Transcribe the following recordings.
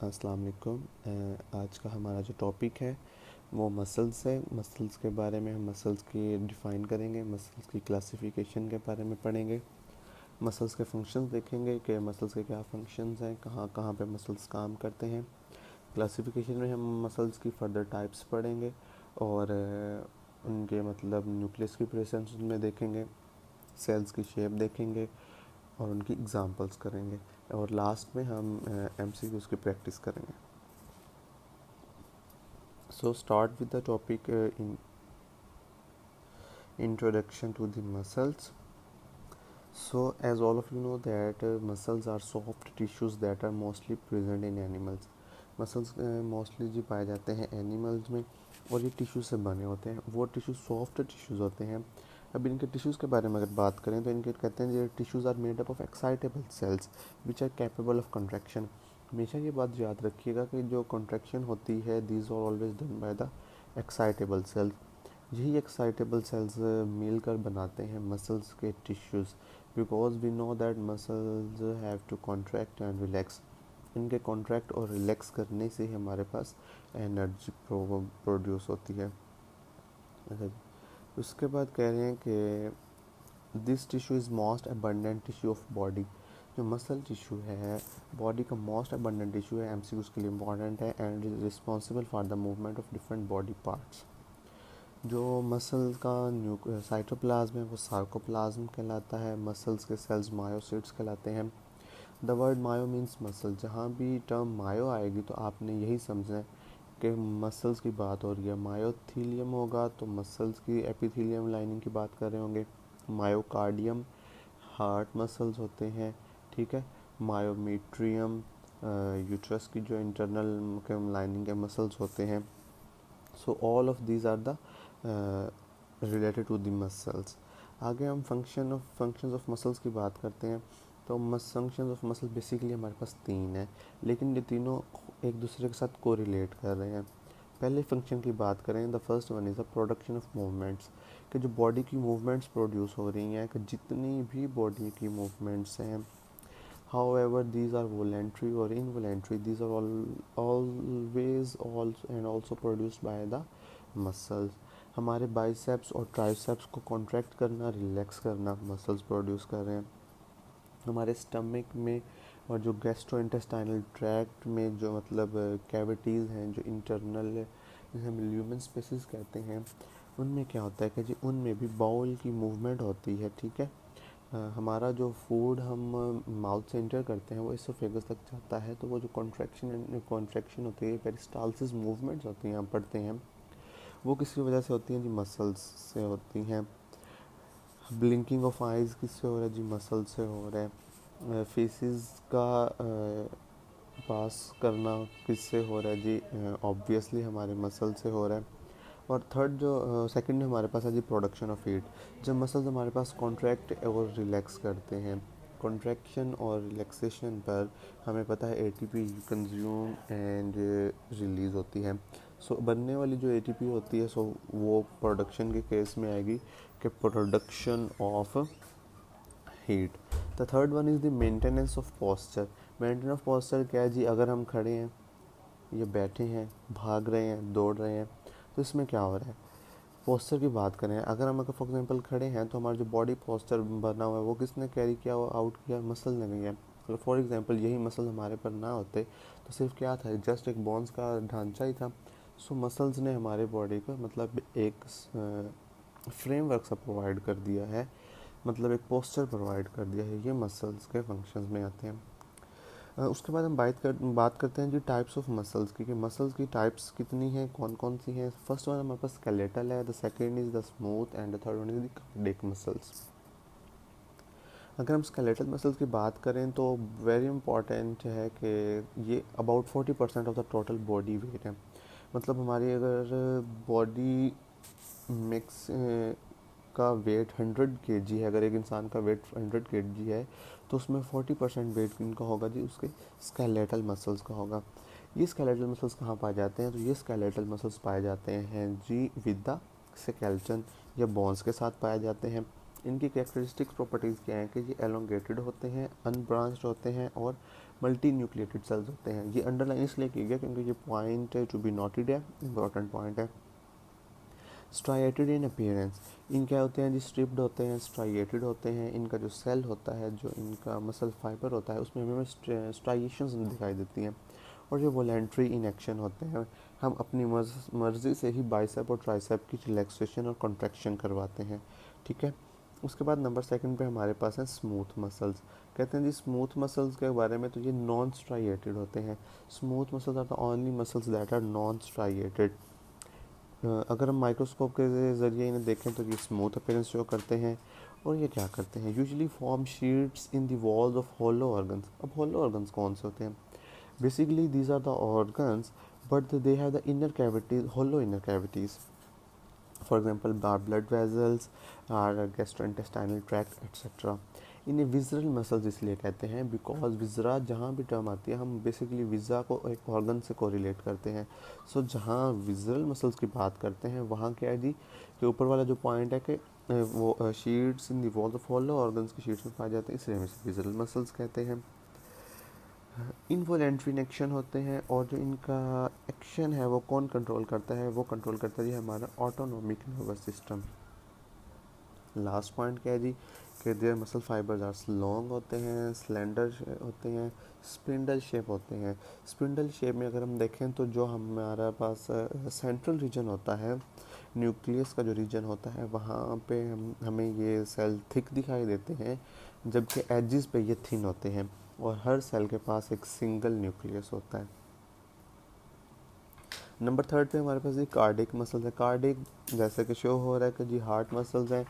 अस्सलाम वालेकुम। आज का हमारा जो टॉपिक है वो मसल्स है। मसल्स के बारे में हम मसल्स की डिफ़ाइन करेंगे, मसल्स की क्लासिफिकेशन के बारे में पढ़ेंगे, मसल्स के फंक्शंस देखेंगे कि मसल्स के क्या फंक्शंस हैं, कहाँ कहाँ पे मसल्स काम करते हैं। क्लासिफिकेशन में हम मसल्स की फर्दर टाइप्स पढ़ेंगे और उनके मतलब न्यूक्लियस की प्रेजेंस में देखेंगे, सेल्स की शेप देखेंगे और उनकी एग्जांपल्स करेंगे और लास्ट में हम एमसीक्यूज़ की प्रैक्टिस करेंगे। So start with the topic in introduction to the muscles. So as all of you know that muscles are soft tissues that are mostly present in animals. Muscles mostly जी पाए जाते हैं animals में और ये tissue से बने होते हैं। वो टिश्यू सॉफ्ट टिश्यूज़ होते हैं। अब इनके टिश्यूज़ के बारे में अगर बात करें तो इनके कहते हैं ये tissues are made up of excitable cells which are capable of contraction. हमेशा ये बात याद रखिएगा कि जो कंट्रैक्शन होती है these are always done by the excitable cells. यही एक्साइटेबल सेल्स मिलकर बनाते हैं मसल्स के tissues. Because we know that muscles have to contract and relax. इनके कॉन्ट्रैक्ट और रिलैक्स करने से ही हमारे पास एनर्जी प्रोड्यूस होती है। उसके बाद कह रहे हैं कि this tissue is most abundant tissue of body. जो मसल टिश्यू है बॉडी का मोस्ट अबंडेंट टिश्यू है, एमसीक्यूज़ के लिए इम्पॉर्टेंट है and is responsible for the movement of different body parts. जो मसल का साइटोप्लाज्म है वो सार्कोप्लाज्म कहलाता है। मसल्स के सेल्स मायोसाइट्स कहलाते हैं। The word myo means muscle. जहाँ भी टर्म मायो आएगी तो आपने यही समझना है कि मसल्स की बात हो रही है। मायोथीलियम होगा तो मसल्स की एपिथीलियम लाइनिंग की बात कर रहे होंगे। मायोकार्डियम हार्ट मसल्स होते हैं, ठीक है। मायोमीट्रियम यूट्रस की जो इंटरनल लाइनिंग के मसल्स होते हैं। So all of these are the related to the muscles. आगे हम फंक्शंस ऑफ मसल्स की बात करते हैं। तो फंक्शंस ऑफ मसल बेसिकली हमारे पास तीन है, लेकिन ये तीनों एक दूसरे के साथ कोरिलेट कर रहे हैं। पहले फंक्शन की बात करें, the first one is the production of movements. कि जो बॉडी की मूवमेंट्स प्रोड्यूस हो रही हैं, कि जितनी भी बॉडी की मूवमेंट्स हैं, however these are voluntary or involuntary, these are always also and also produced by the muscles। हमारे बाइसेप्स और ट्राइसेप्स को कॉन्ट्रैक्ट करना, रिलैक्स करना मसल्स प्रोड्यूस कर रहे हैं। हमारे स्टमक में और जो गैस्ट्रो इंटेस्टाइनल ट्रैक्ट में जो मतलब कैविटीज़ हैं, जो इंटरनल जिसे हम ल्यूमन स्पेसिस कहते हैं, उनमें क्या होता है कि जी उनमें भी बाउल की मूवमेंट होती है, ठीक है। हमारा जो फूड हम माउथ से एंटर करते हैं वो इसोफेगस तक जाता है, तो वो जो कॉन्ट्रैक्शन होती है, पेरिस्टालसिस मूवमेंट्स होती हैं, हम पढ़ते हैं, वो किसकी वजह से होती हैं जी? मसल्स से होती हैं। ब्लिंकिंग ऑफ आइज़ किससे हो रहा है जी? मसल से हो रहा है। फेसेस का पास करना किससे हो रहा है जी? ऑब्वियसली हमारे मसल से हो रहा है। और थर्ड जो सेकंड हमारे पास है जी प्रोडक्शन ऑफ हीट। जब मसल्स हमारे पास कॉन्ट्रैक्ट और रिलैक्स करते हैं, कॉन्ट्रैक्शन और रिलैक्सेशन पर हमें पता है एटीपी कंज्यूम एंड रिलीज़ होती है। सो बनने वाली जो एटीपी होती है सो वो प्रोडक्शन के केस में आएगी कि production of heat. The third one is the maintenance of posture. Maintenance of posture क्या है जी? अगर हम खड़े हैं, ये बैठे हैं, भाग रहे हैं, दौड़ रहे हैं, तो इसमें क्या हो रहा है? पोस्चर की बात करें, अगर हम फॉर एग्जांपल खड़े हैं तो हमारा जो बॉडी पोस्चर बना हुआ है वो किसने कैरी किया, वो आउट किया? मसल ने किया। अगर फॉर एग्जांपल यही मसल हमारे पर ना होते तो सिर्फ क्या था? जस्ट एक बोन्स का ढांचा ही था। सो मसल्स ने हमारे बॉडी को मतलब एक फ्रेमवर्क सा प्रोवाइड कर दिया है, मतलब एक पोस्चर प्रोवाइड कर दिया है। ये मसल्स के फंक्शंस में आते हैं। उसके बाद हम बात करते हैं जी टाइप्स ऑफ मसल्स की, कि मसल्स की टाइप्स कितनी हैं, कौन कौन सी हैं। फर्स्ट वन हमारे पास स्केलेटल है, the second is the smooth and the third one is the cardiac muscles. अगर हम स्केलेटल मसल्स की बात करें तो वेरी इंपॉर्टेंट है कि ये about 40% of the total body weight है। मतलब हमारी अगर बॉडी मिक्स का वेट 100 kg है, अगर एक इंसान का वेट 100 kg है तो उसमें 40% वेट इनका होगा जी उसके स्केलेटल मसल्स का होगा। ये स्केलेटल मसल्स कहाँ पाए जाते हैं? तो ये स्केलेटल मसल्स पाए जाते हैं जी विद द स्केलेटन या बोन्स के साथ पाए जाते हैं। इनकी कैरेक्टरिस्टिक्स प्रॉपर्टीज़ क्या हैं कि ये एलोंगेटेड होते हैं, अनब्रांच्ड होते हैं और मल्टी न्यूक्लिएटेड सेल्स होते हैं। ये अंडरलाइन इसलिए किया गया क्योंकि ये पॉइंट टू बी नोटेड है, इंपॉर्टेंट पॉइंट है। स्ट्राइएटेड इन अपीयरेंस, इन क्या होते हैं जी, स्ट्रिप्ड होते हैं, स्ट्राइएटेड होते हैं। इनका जो सेल होता है, जो इनका मसल फाइबर होता है, उसमें हमें स्ट्राइएशंस दिखाई देती हैं। और जो वॉलेंट्री इन एक्शन होते हैं, हम अपनी मर्ज़ी से ही बाइसेप और ट्राइसेप की रिलैक्सेशन और कॉन्ट्रैक्शन करवाते हैं। ठीक है। उसके बाद नंबर सेकंड पे हमारे पास है स्मूथ मसल्स। कहते हैं जी स्मूथ मसल्स के बारे में, तो ये नॉन स्ट्राइएटेड होते हैं। Smooth muscles are the only muscles that are non striated. अगर हम माइक्रोस्कोप के ज़रिए इन्हें देखें तो ये स्मूथ अपीयरेंस शो करते हैं। और ये क्या करते हैं, usually form sheets in the walls of hollow organs. अब होलो ऑर्गन्स कौन से होते हैं? Basically these are the organs but they have the inner cavities, hollow inner cavities. For example blood vessels और गैस्ट्रोइंटेस्टाइनल ट्रैक्ट एक्सेट्रा। इन्हें visceral muscles इसलिए कहते हैं बिकॉज विजरा, जहाँ भी टर्म आती है हम बेसिकली विजरा को एक ऑर्गन से कोरिलेट करते हैं। सो जहाँ विजरल मसल्स की बात करते हैं वहाँ क्या है जी, कि ऊपर वाला जो पॉइंट है कि वो sheets in the walls of hollow organs की शीट्स में पाए जाते हैं, इसलिए हम इसे विजरल मसल्स कहते हैं। इनवॉलेंट्री एक्शन होते हैं, और जो इनका एक्शन है वो कौन कंट्रोल करता है? वो कंट्रोल करता है जी हमारा autonomic nervous system. Last point क्या है जी, कि their muscle fibres are long होते हैं, स्लेंडर होते हैं, स्पिंडल शेप होते हैं। स्पिंडल शेप में अगर हम देखें तो जो हमारा पास सेंट्रल रीजन होता है, न्यूक्लियस का जो रीजन होता है, वहाँ पे हमें ये सेल थिक दिखाई देते हैं, जबकि एजेस पे ये थिन होते हैं। और हर सेल के पास एक सिंगल न्यूक्लियस होता है। नंबर थर्ड पे हमारे पास ये कार्डिक मसल्स है। कार्डिक जैसे कि शो हो रहा है कि जी हार्ट मसल्स हैं,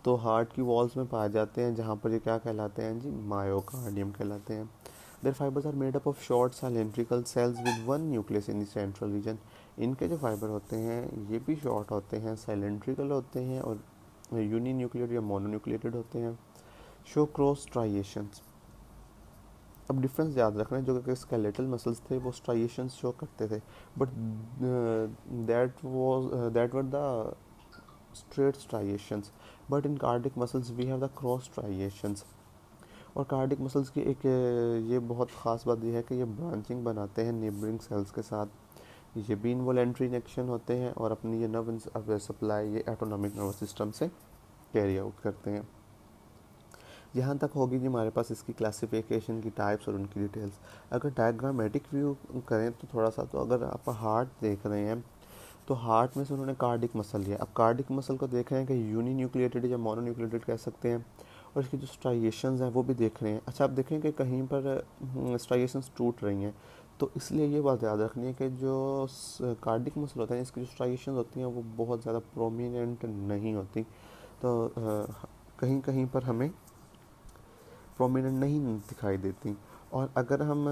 तो हार्ट की वॉल्स में पाए जाते हैं, जहाँ पर ये क्या कहलाते हैं जी, मायोकार्डियम कहलाते हैं। Their fibres are made up of short cylindrical cells with one nucleus in the central region. इनके जो फाइबर होते हैं ये भी शॉर्ट होते हैं, सिलेंड्रिकल होते हैं और यूनी न्यूक्लियर या मोनोन्यूक्लिएटेड होते हैं। Show cross striations. अब डिफरेंस याद रखना है, जो कि स्केलेटल मसल्स थे वो स्ट्राइएशंस शो करते थे, but that were the straight striations, but in cardiac muscles we have the cross striations. और कार्डिक मसल्स की एक ये बहुत ख़ास बात यह है कि ये ब्रांचिंग बनाते हैं नेबरिंग सेल्स के साथ। ये भी इनवॉलेंट्री एक्शन होते हैं और अपनी ये नर्व सप्लाई ये ऑटोनॉमिक नर्वस सिस्टम से कैरी आउट करते हैं। यहाँ तक होगी जी हमारे पास इसकी क्लासिफिकेशन की टाइप्स और उनकी डिटेल्स। अगर डायग्रामेटिक व्यू करें तो थोड़ा सा, तो अगर आप हार्ट देख रहे हैं तो हार्ट में से उन्होंने कार्डिक मसल लिया। अब कार्डिक मसल को देख रहे हैं कि यूनी न्यूक्लिएटेड या मोनो न्यूक्लिएटेड कह सकते हैं, और इसकी जो स्ट्राइएशंस हैं वो भी देख रहे हैं। अच्छा, आप देखें कि कहीं पर स्ट्राइएशंस टूट रही हैं, तो इसलिए ये बात याद रखनी है कि जो कार्डिक मसल होता है इसकी जो स्ट्राइएशंस होती हैं वो बहुत ज़्यादा प्रोमिनेंट नहीं होती, तो कहीं कहीं पर हमें प्रोमिनेंट नहीं दिखाई देती। और अगर हम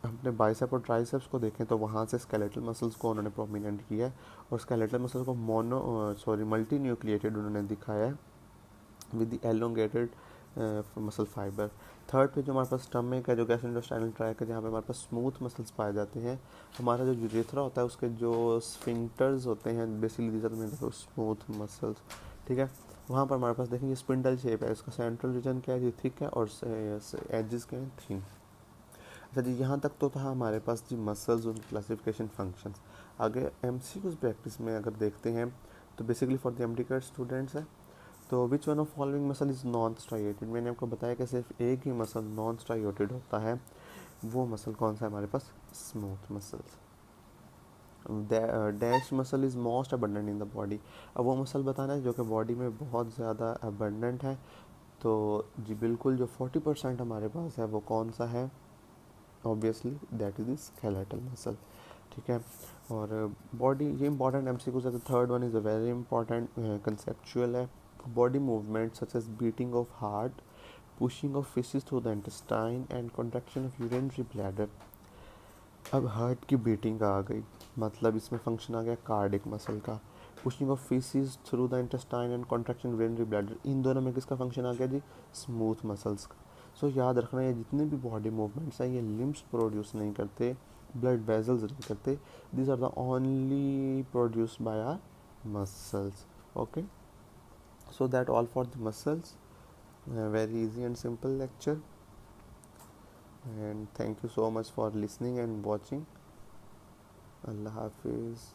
अपने बाइसेप और ट्राइसेप्स को देखें तो वहाँ से स्केलेटल मसल्स को उन्होंने प्रोमिनेंट किया है, और स्केलेटल मसल्स को मल्टी न्यूक्लिएटेड उन्होंने दिखाया है with the elongated muscle fibre. Third पे जो हमारे पास स्टमक है, जो गैस्ट्रोइंटेस्टाइनल ट्रैक्ट है, जहाँ पे हमारे पास स्मूथ मसल्स पाए जाते हैं। हमारा जो यूरेथ्रा होता है उसके जो स्फिंक्टर्स होते हैं, basically these are smooth muscles. ठीक है। वहाँ पर हमारे पास देखेंगे स्पिंडल शेप है, इसका सेंट्रल रीजन क्या है जी, थिक है, और एजेस क्या है, थिन। अच्छा जी, यहाँ तक तो था हमारे पास जी मसल्स और क्लासिफिकेशन फंक्शंस। आगे एमसीक्यूज प्रैक्टिस में अगर देखते हैं तो basically for the MD students है, तो which one of following muscle is non striated. मैंने आपको बताया कि सिर्फ एक ही मसल नॉन स्ट्राइएटेड होता है, वो मसल कौन सा है हमारे पास, smooth muscles. Dash muscle is most abundant in the body. अब वो मसल बताना है जो कि बॉडी में बहुत ज़्यादा अबंडेंट है, तो जी बिल्कुल जो 40% हमारे पास है वो कौन सा है, obviously that is the skeletal muscle. ठीक है। और बॉडी, ये इंपॉर्टेंट एमसीक्यूज है। The third one is a very important conceptual है। Body movement such as beating of heart, pushing of feces through the intestine and contraction of urinary bladder. अब heart की beating आ गई, मतलब इसमें function आ गया कार्डिक मसल का। Pushing of feces through the intestine and contraction urinary bladder, इन दोनों में किसका फंक्शन आ गया जी, स्मूथ मसल्स का। सो याद रखना, ये जितने भी बॉडी मूवमेंट्स हैं ये लिम्स प्रोड्यूस नहीं करते, ब्लड वेजल्स नहीं करते, these are the only produced by our muscles. Okay. So that all for the muscles. Very easy and simple lecture. And thank you so much for listening and watching. Allah Hafiz.